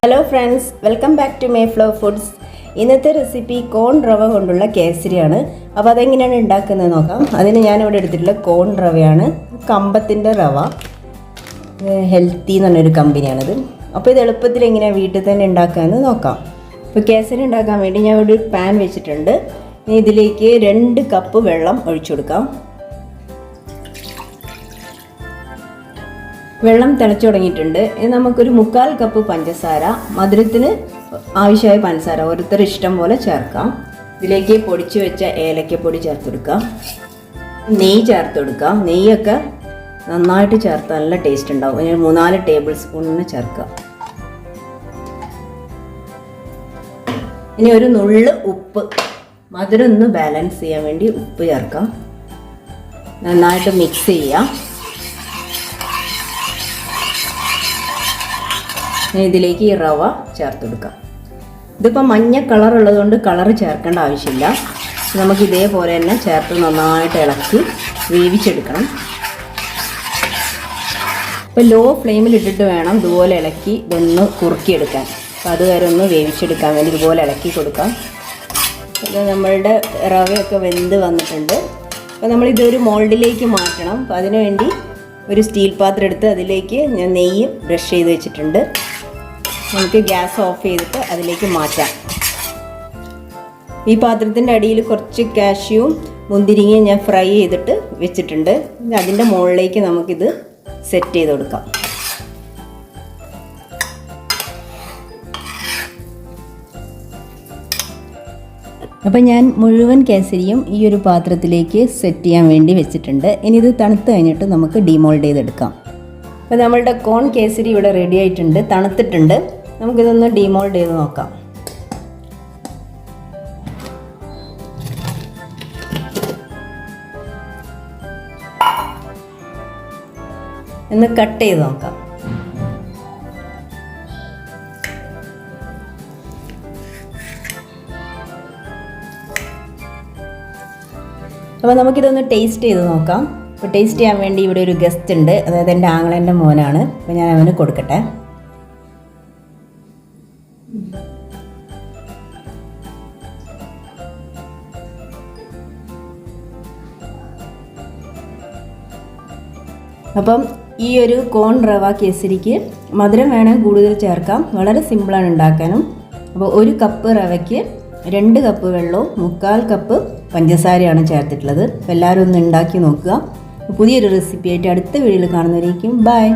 Hello friends, welcome back to Mayflower foods. ഇന്നത്തെ recipe corn റവ കൊണ്ടുള്ള കേസരിയാണ്. അപ്പോൾ അതെങ്ങനെയാണ് ഉണ്ടാക്കുന്നത് നോക്കാം. അതിന് ഞാനിവിടെ എടുത്തിട്ടുള്ള കോൺ റവയാണ്, കമ്പത്തിൻ്റെ റവ, ഹെൽത്തി എന്ന് പറഞ്ഞൊരു കമ്പനിയാണിത്. അപ്പോൾ ഇത് എളുപ്പത്തിൽ എങ്ങനെയാണ് വീട്ടിൽ തന്നെ ഉണ്ടാക്കാമെന്ന് നോക്കാം. ഇപ്പോൾ കേസരി ഉണ്ടാക്കാൻ വേണ്ടി ഞാൻ ഇവിടെ ഒരു പാൻ വെച്ചിട്ടുണ്ട്. ഇതിലേക്ക് 2 കപ്പ് വെള്ളം ഒഴിച്ചു കൊടുക്കാം. വെള്ളം തിളച്ചു തുടങ്ങിയിട്ടുണ്ട്. ഇനി നമുക്കൊരു 1/4 കപ്പ് പഞ്ചസാര, മധുരത്തിന് ആവശ്യമായ പഞ്ചസാര ഓരോരുത്തർ ഇഷ്ടം പോലെ ചേർക്കാം. ഇതിലേക്ക് പൊടിച്ചു വെച്ച ഏലക്കപ്പൊടി ചേർത്ത് കൊടുക്കാം. നെയ്യ് ചേർത്ത് കൊടുക്കാം. നെയ്യൊക്കെ നന്നായിട്ട് ചേർത്ത് നല്ല ടേസ്റ്റ് ഉണ്ടാവും. ഇനി 3-4 ടേബിൾ സ്പൂണിന് ചേർക്കാം. ഇനി ഒരു നുള്ള് ഉപ്പ്, മധുരം ഒന്ന് ബാലൻസ് ചെയ്യാൻ വേണ്ടി ഉപ്പ് ചേർക്കാം. നന്നായിട്ട് മിക്സ് ചെയ്യാം. ഇതിലേക്ക് ഈ റവ ചേർത്ത് കൊടുക്കാം. ഇതിപ്പോൾ മഞ്ഞ കളർ ഉള്ളതുകൊണ്ട് കളർ ചേർക്കേണ്ട ആവശ്യമില്ല. നമുക്ക് ഇതേപോലെ തന്നെ ചേർത്ത് നന്നായിട്ട് ഇളക്കി വേവിച്ചെടുക്കണം. ഇപ്പോൾ ലോ ഫ്ലെയിമിൽ ഇട്ടിട്ട് വേണം ഇതുപോലെ ഇളക്കി ഇതൊന്ന് കുറുക്കിയെടുക്കാൻ. അപ്പോൾ അതുവരെ ഒന്ന് വേവിച്ചെടുക്കാൻ വേണ്ടി ഇതുപോലെ ഇളക്കി കൊടുക്കാം. അപ്പോൾ നമ്മളുടെ റവയൊക്കെ വെന്ത് വന്നിട്ടുണ്ട്. അപ്പോൾ നമ്മളിതൊരു മോൾഡിലേക്ക് മാറ്റണം. അപ്പോൾ അതിനു വേണ്ടി ഒരു സ്റ്റീൽ പാത്രം എടുത്ത് അതിലേക്ക് ഞാൻ നെയ്യ് ബ്രഷ് ചെയ്ത് വെച്ചിട്ടുണ്ട്. നമുക്ക് ഗ്യാസ് ഓഫ് ചെയ്തിട്ട് അതിലേക്ക് മാറ്റാം. ഈ പാത്രത്തിൻ്റെ അടിയിൽ കുറച്ച് കാഷ്യൂവും മുന്തിരിങ്ങയും ഞാൻ ഫ്രൈ ചെയ്തിട്ട് വെച്ചിട്ടുണ്ട്. അതിൻ്റെ മുകളിലേക്ക് നമുക്കിത് സെറ്റ് ചെയ്ത് കൊടുക്കാം. അപ്പം ഞാൻ മുഴുവൻ കേസരിയും ഈ ഒരു പാത്രത്തിലേക്ക് സെറ്റ് ചെയ്യാൻ വേണ്ടി വെച്ചിട്ടുണ്ട്. ഇനി ഇത് തണുത്ത് കഴിഞ്ഞിട്ട് നമുക്ക് ഡീമോൾഡ് ചെയ്തെടുക്കാം. അപ്പോൾ നമ്മളുടെ കോൺ കേസരി ഇവിടെ റെഡി ആയിട്ടുണ്ട്, തണുത്തിട്ടുണ്ട്. നമുക്കിതൊന്ന് ഡീമോൾഡ് ചെയ്ത് നോക്കാം. ഒന്ന് കട്ട് ചെയ്ത് നോക്കാം. അപ്പോൾ നമുക്കിതൊന്ന് ടേസ്റ്റ് ചെയ്ത് നോക്കാം. അപ്പോൾ ടേസ്റ്റ് ചെയ്യാൻ വേണ്ടി ഇവിടെ ഒരു ഗസ്റ്റ് ഉണ്ട്, അതായത് എൻ്റെ ആങ്ങളേൻ്റെ മോനാണ്. അപ്പോൾ ഞാൻ അവന് കൊടുക്കട്ടെ. അപ്പം ഈ ഒരു കോൺ റവ കേസരിക്ക് മധുരം വേണമെങ്കിൽ കൂടുതൽ ചേർക്കാം. വളരെ സിമ്പിളാണ് ഉണ്ടാക്കാനും. അപ്പോൾ 1 കപ്പ് റവയ്ക്ക് 2 കപ്പ് വെള്ളവും 1/4 കപ്പ് പഞ്ചസാരയാണ് ചേർത്തിട്ടുള്ളത്. അപ്പോൾ എല്ലാവരും ഒന്ന് ഉണ്ടാക്കി നോക്കുക. പുതിയൊരു റെസിപ്പി ആയിട്ട് അടുത്ത വീഡിയോയിൽ കാണുന്നവരേക്കും ബൈ.